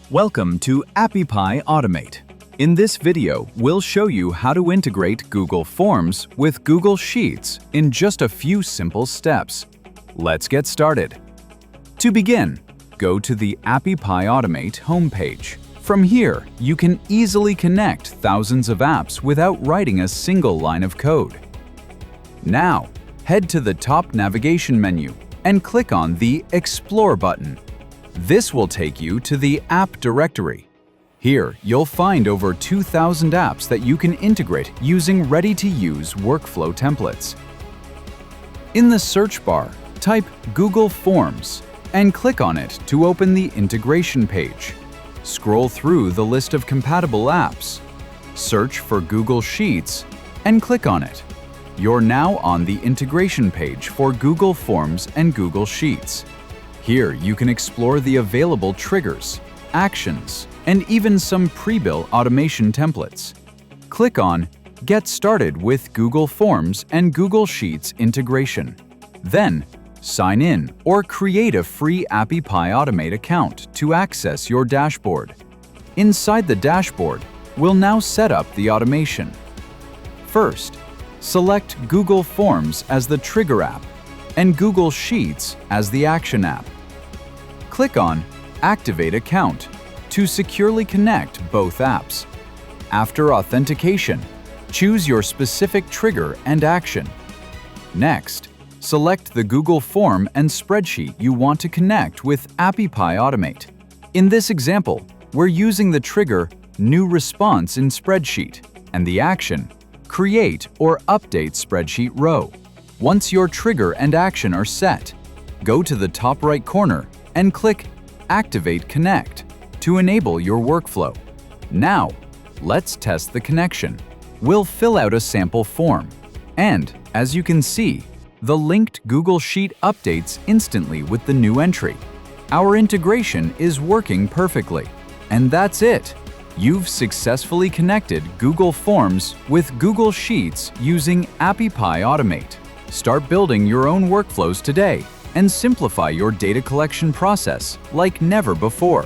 Welcome to Appy Pie Automate. In this video, we'll show you how to integrate Google Forms with Google Sheets in just a few simple steps. Let's get started. To begin, go to the Appy Pie Automate homepage. From here, you can easily connect thousands of apps without writing a single line of code. Now, head to the top navigation menu and click on the Explore button. This will take you to the app directory. Here, you'll find over 2,000 apps that you can integrate using ready-to-use workflow templates. In the search bar, type Google Forms and click on it to open the integration page. Scroll through the list of compatible apps, search for Google Sheets, and click on it. You're now on the integration page for Google Forms and Google Sheets. Here, you can explore the available triggers, actions, and even some pre-built automation templates. Click on Get Started with Google Forms and Google Sheets integration. Then, sign in or create a free Appy Pie Automate account to access your dashboard. Inside the dashboard, we'll now set up the automation. First, select Google Forms as the trigger app and Google Sheets as the action app. Click on Activate Account to securely connect both apps. After authentication, choose your specific trigger and action. Next, select the Google form and spreadsheet you want to connect with Appy Pie Automate. In this example, we're using the trigger New Response in Spreadsheet and the action Create or Update Spreadsheet Row. Once your trigger and action are set, go to the top right corner and click Activate Connect to enable your workflow. Now, let's test the connection. We'll fill out a sample form, and as you can see, the linked Google Sheet updates instantly with the new entry. Our integration is working perfectly. And that's it! You've successfully connected Google Forms with Google Sheets using Appy Pie Automate. Start building your own workflows today and simplify your data collection process like never before.